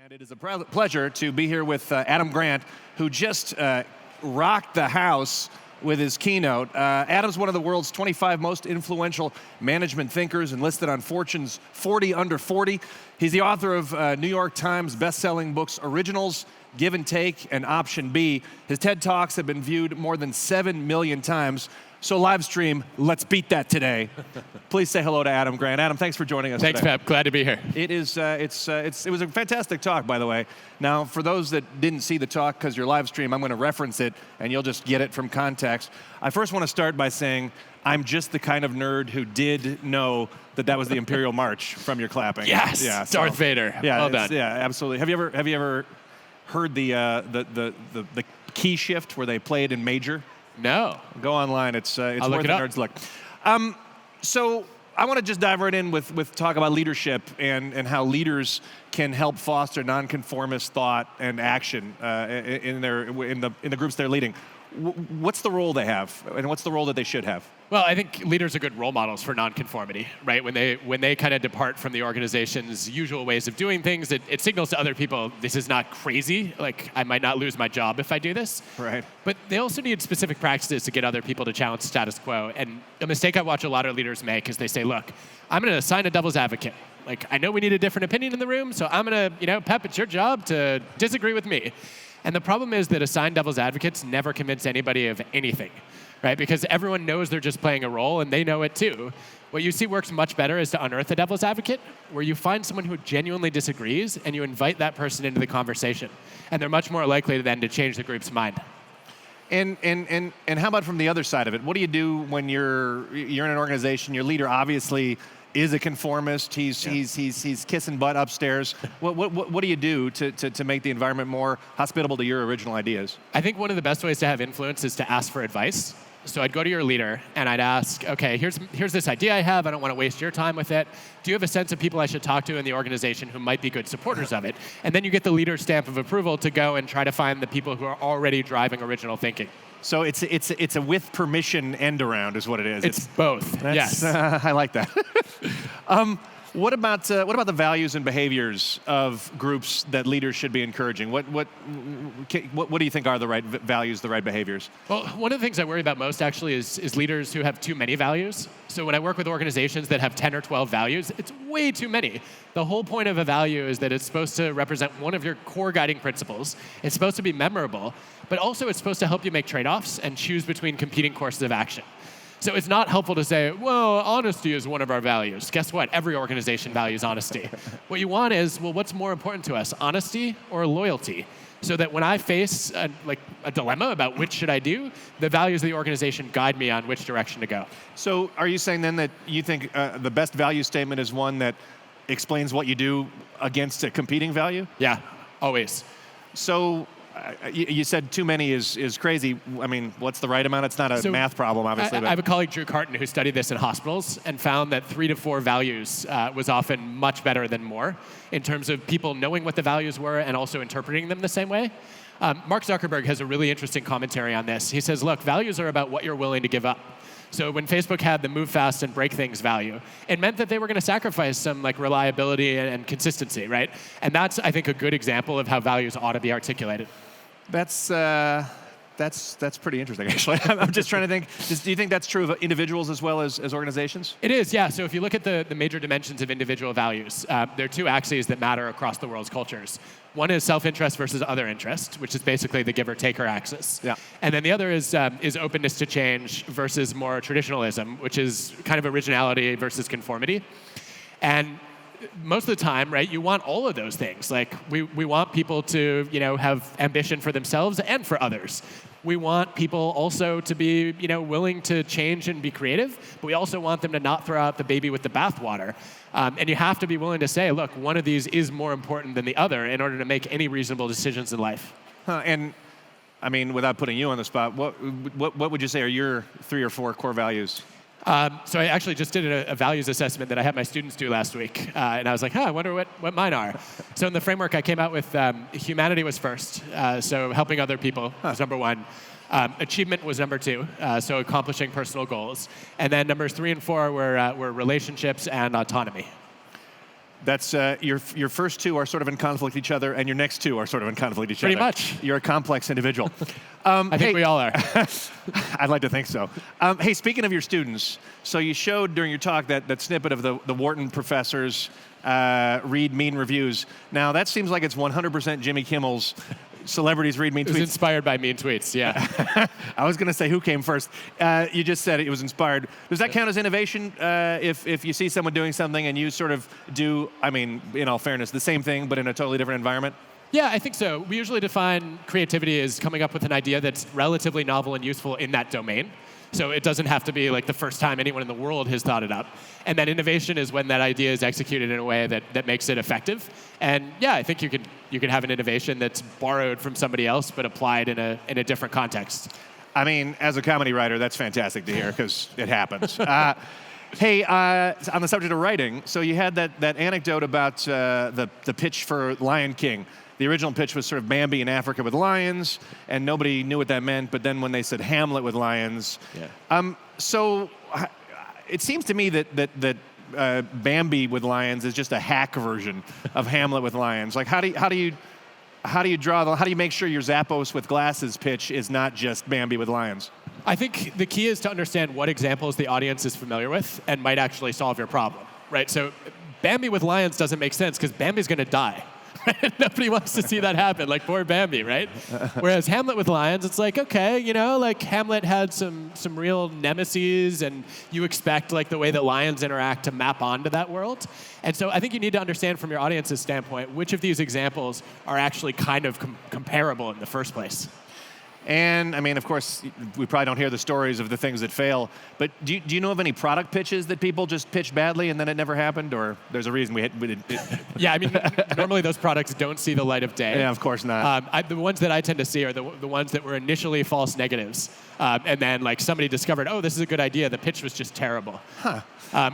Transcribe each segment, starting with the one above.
And it is a pleasure to be here with Adam Grant, who just rocked the house with his keynote. Adam's one of the world's 25 most influential management thinkers and listed on Fortune's 40 Under 40. He's the author of New York Times best-selling books Originals, Give and Take, and Option B. His TED Talks have been viewed more than 7 million times. So live stream, let's beat that today. Please say hello to Adam Grant. Adam, thanks for joining us Thanks, today. Pep. Glad to be here. It was a fantastic talk, by the way. Now, for those that didn't see the talk because you're live stream, I'm going to reference it, and you'll just get it from context. I first want to start by saying I'm just the kind of nerd who did know that was the Imperial March from your clapping. Yes, yeah, Darth Vader. Yeah, well done. Yeah, absolutely. Have you ever heard the key shift where they play it in major? No. Go online. It's worth look a nerd's look. So I want to just dive right in with talk about leadership and how leaders can help foster nonconformist thought and action in the groups they're leading. What's the role they have, and what's the role that they should have? Well, I think leaders are good role models for nonconformity, right? When they kind of depart from the organization's usual ways of doing things, it signals to other people, this is not crazy. Like, I might not lose my job if I do this. Right. But they also need specific practices to get other people to challenge status quo. And a mistake I watch a lot of leaders make is they say, look, I'm going to assign a devil's advocate. Like, I know we need a different opinion in the room, so I'm going to, Pep, it's your job to disagree with me. And the problem is that assigned devil's advocates never convince anybody of anything, right? Because everyone knows they're just playing a role, and they know it too. What you see works much better is to unearth a devil's advocate, where you find someone who genuinely disagrees, and you invite that person into the conversation. And they're much more likely then to change the group's mind. And how about from the other side of it? What do you do when you're in an organization? Your leader obviously is a conformist. He's kissing butt upstairs. What do you do to make the environment more hospitable to your original ideas? I think one of the best ways to have influence is to ask for advice. So I'd go to your leader and I'd ask, okay, here's this idea I have. I don't want to waste your time with it. Do you have a sense of people I should talk to in the organization who might be good supporters of it? And then you get the leader's stamp of approval to go and try to find the people who are already driving original thinking. So it's a with permission end around is what it is. It's both. Yes. I like that. What about the values and behaviors of groups that leaders should be encouraging? What do you think are the right values, the right behaviors? Well, one of the things I worry about most actually is leaders who have too many values. So when I work with organizations that have 10 or 12 values, it's way too many. The whole point of a value is that it's supposed to represent one of your core guiding principles. It's supposed to be memorable, but also it's supposed to help you make trade-offs and choose between competing courses of action. So it's not helpful to say, well, honesty is one of our values. Guess what? Every organization values honesty. What you want is, well, what's more important to us, honesty or loyalty? So that when I face a dilemma about which should I do, the values of the organization guide me on which direction to go. So are you saying then that you think the best value statement is one that explains what you do against a competing value? Yeah, always. So you said too many is crazy. I mean, what's the right amount? It's not a math problem, obviously. I have a colleague, Drew Carton, who studied this in hospitals and found that 3 to 4 values was often much better than more in terms of people knowing what the values were and also interpreting them the same way. Mark Zuckerberg has a really interesting commentary on this. He says, look, values are about what you're willing to give up. So when Facebook had the move fast and break things value, it meant that they were going to sacrifice some reliability and consistency, right? And that's, I think, a good example of how values ought to be articulated. That's pretty interesting, actually. I'm just trying to think. Do you think that's true of individuals as well as organizations? It is, yeah. So if you look at the major dimensions of individual values, there are 2 axes that matter across the world's cultures. One is self-interest versus other interest, which is basically the giver-taker axis. Yeah. And then the other is openness to change versus more traditionalism, which is kind of originality versus conformity. And most of the time, right, you want all of those things. Like, we want people to, have ambition for themselves and for others. We want people also to be, willing to change and be creative, but we also want them to not throw out the baby with the bathwater. And you have to be willing to say, look, one of these is more important than the other in order to make any reasonable decisions in life. And, I mean, without putting you on the spot, what would you say are your 3 or 4 core values? So I actually just did a values assessment that I had my students do last week. And I was like, I wonder what mine are. So in the framework I came out with, humanity was first. So helping other people was number 1. Achievement was number 2, so accomplishing personal goals. And then numbers 3 and 4 were relationships and autonomy. That's your first two are sort of in conflict with each other, and your next two are sort of in conflict with each Pretty other. much. You're a complex individual. I think we all are. I'd like to think so. Hey, speaking of your students, so you showed during your talk that snippet of the Wharton professors read mean reviews. Now, that seems like it's 100% Jimmy Kimmel's celebrities read mean tweets. It was inspired by mean tweets, yeah. I was going to say who came first. You just said it was inspired. Does that count as innovation if you see someone doing something and you sort of do, I mean, in all fairness, the same thing but in a totally different environment? Yeah, I think so. We usually define creativity as coming up with an idea that's relatively novel and useful in that domain. So it doesn't have to be like the first time anyone in the world has thought it up. And then innovation is when that idea is executed in a way that makes it effective. And yeah, I think you could have an innovation that's borrowed from somebody else but applied in a different context. I mean, as a comedy writer, that's fantastic to hear because it happens. Hey, on the subject of writing, so you had that anecdote about the pitch for Lion King. The original pitch was sort of Bambi in Africa with lions, and nobody knew what that meant. But then when they said Hamlet with lions, so it seems to me that Bambi with lions is just a hack version of Hamlet with lions. Like, how do you make sure your Zappos with glasses pitch is not just Bambi with lions? I think the key is to understand what examples the audience is familiar with and might actually solve your problem, right? So Bambi with lions doesn't make sense because Bambi's going to die. Nobody wants to see that happen, like poor Bambi, right? Whereas Hamlet with lions, it's like, okay, like Hamlet had some real nemeses, and you expect like the way that lions interact to map onto that world. And so I think you need to understand from your audience's standpoint which of these examples are actually kind of comparable in the first place. And, I mean, of course, we probably don't hear the stories of the things that fail, but do you know of any product pitches that people just pitched badly and then it never happened, or there's a reason we did it? Yeah, I mean, normally those products don't see the light of day. Yeah, of course not. The ones that I tend to see are the ones that were initially false negatives, and then like somebody discovered, oh, this is a good idea. The pitch was just terrible. Huh.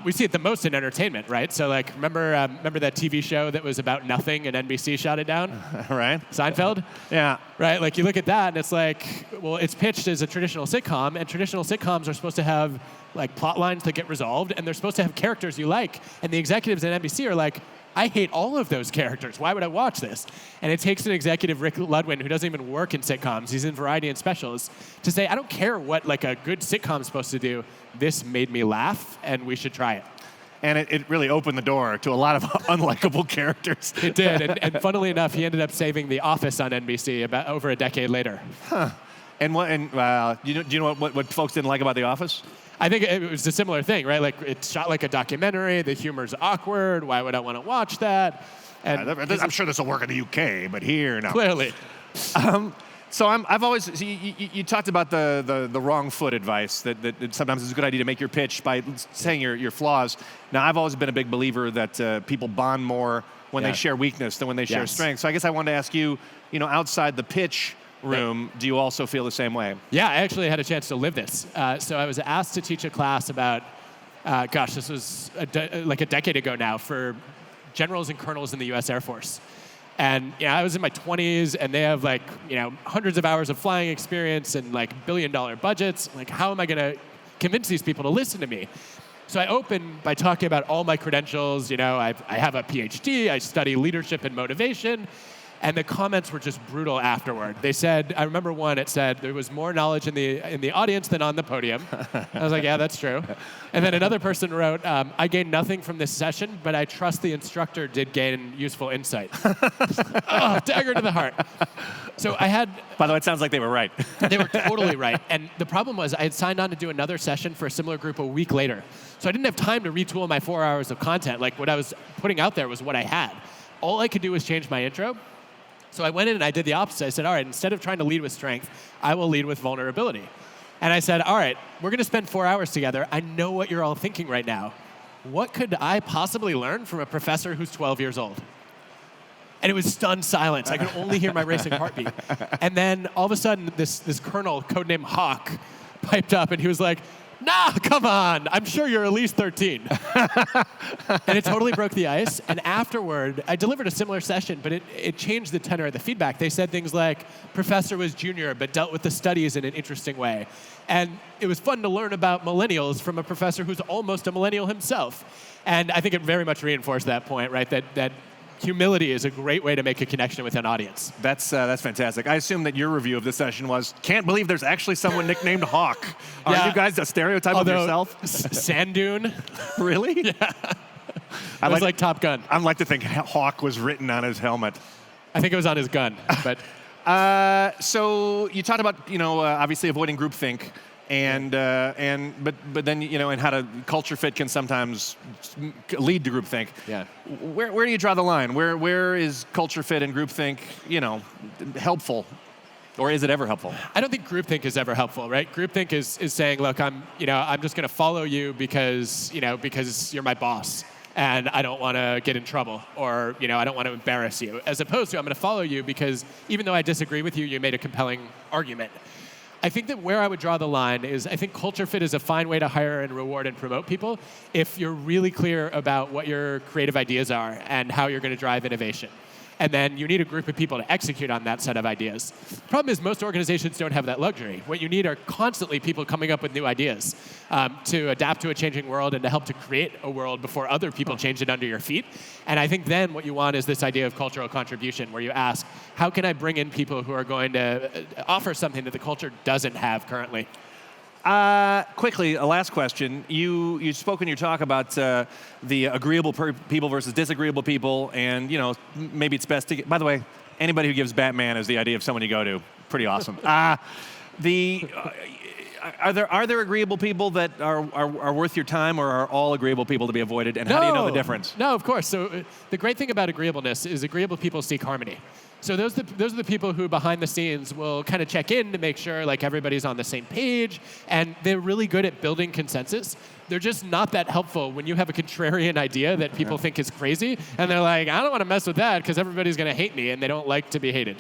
We see it the most in entertainment, right? So like, remember that TV show that was about nothing and NBC shot it down? Right. Seinfeld? Yeah. Right, like you look at that and it's like, well, it's pitched as a traditional sitcom, and traditional sitcoms are supposed to have like plot lines that get resolved, and they're supposed to have characters you like. And the executives at NBC are like, I hate all of those characters. Why would I watch this? And it takes an executive, Rick Ludwin, who doesn't even work in sitcoms, he's in variety and specials, to say, I don't care what like a good sitcom's supposed to do. This made me laugh, and we should try it. And it really opened the door to a lot of unlikable characters. It did, and funnily enough, he ended up saving The Office on NBC about over a decade later. Huh. And do you know what folks didn't like about The Office? I think it was a similar thing, right? Like it's shot like a documentary. The humor's awkward. Why would I want to watch that? And I'm sure this will work in the UK, but here, no. Clearly. So I've always you talked about the wrong foot advice that sometimes it's a good idea to make your pitch by saying your flaws. Now I've always been a big believer that people bond more when they share weakness than when they share strength. So I guess I wanted to ask you, outside the pitch room, do you also feel the same way? Yeah, I actually had a chance to live this. So I was asked to teach a class about, this was like a decade ago now, for generals and colonels in the U.S. Air Force. And I was in my 20s, and they have hundreds of hours of flying experience and like billion-dollar budgets. Like, how am I going to convince these people to listen to me? So I opened by talking about all my credentials. I have a PhD. I study leadership and motivation. And the comments were just brutal afterward. They said, I remember one, it said, there was more knowledge in the audience than on the podium. I was like, yeah, that's true. And then another person wrote, I gained nothing from this session, but I trust the instructor did gain useful insight. Oh, dagger to the heart. So I had... By the way, it sounds like they were right. They were totally right. And the problem was I had signed on to do another session for a similar group a week later. So I didn't have time to retool my 4 hours of content. Like what I was putting out there was what I had. All I could do was change my intro. So I went in and I did the opposite. I said, all right, instead of trying to lead with strength, I will lead with vulnerability. And I said, all right, we're going to spend 4 hours together. I know what you're all thinking right now. What could I possibly learn from a professor who's 12 years old? And it was stunned silence. I could only hear my racing heartbeat. And then all of a sudden, this colonel, codenamed Hawk, piped up and he was like, nah, come on. I'm sure you're at least 13. And it totally broke the ice. And afterward, I delivered a similar session, but it changed the tenor of the feedback. They said things like, professor was junior, but dealt with the studies in an interesting way. And it was fun to learn about millennials from a professor who's almost a millennial himself. And I think it very much reinforced that point, right? That humility is a great way to make a connection with an audience. That's fantastic. I assume that your review of this session was, can't believe there's actually someone nicknamed Hawk. Are you guys a stereotype of yourself? Sand Dune. Really? Yeah. It was like Top Gun. I'd like to think Hawk was written on his helmet. I think it was on his gun, but... So you talked about, obviously avoiding groupthink. But then and how to culture fit can sometimes lead to groupthink. Yeah. Where do you draw the line? Where is culture fit and groupthink helpful, or is it ever helpful? I don't think groupthink is ever helpful, right? Groupthink is saying, look, I'm just going to follow you because you're my boss and I don't want to get in trouble, or I don't want to embarrass you. As opposed to, I'm going to follow you because even though I disagree with you, you made a compelling argument. I think that where I would draw the line is I think culture fit is a fine way to hire and reward and promote people if you're really clear about what your creative ideas are and how you're going to drive innovation. And then you need a group of people to execute on that set of ideas. The problem is most organizations don't have that luxury. What you need are constantly people coming up with new ideas to adapt to a changing world and to help to create a world before other people change it under your feet. And I think then what you want is this idea of cultural contribution, where you ask, how can I bring in people who are going to offer something that the culture doesn't have currently? Quickly, a last question. You spoke in your talk about the agreeable people versus disagreeable people, and maybe it's best to get. By the way, anybody who gives Batman as the idea of someone you go to, pretty awesome. Are there agreeable people that are worth your time, or are all agreeable people to be avoided? And how do you know the difference? No, of course. So the great thing about agreeableness is agreeable people seek harmony. So those are the people who behind the scenes will kind of check in to make sure like everybody's on the same page, and they're really good at building consensus. They're just not that helpful when you have a contrarian idea that people think is crazy, and they're like, I don't want to mess with that because everybody's going to hate me, and they don't like to be hated.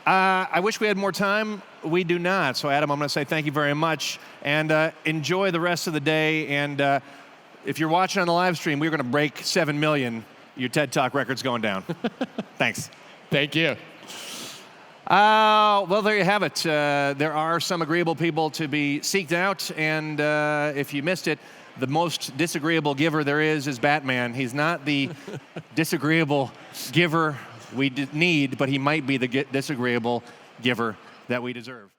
I wish we had more time. We do not. So Adam, I'm going to say thank you very much, and enjoy the rest of the day. And if you're watching on the live stream, we're going to break 7 million. Your TED Talk record's going down. Thanks. Thank you. Well, there you have it. There are some agreeable people to be seeked out, and if you missed it, the most disagreeable giver there is Batman. He's not the disagreeable giver we need, but he might be the disagreeable giver that we deserve.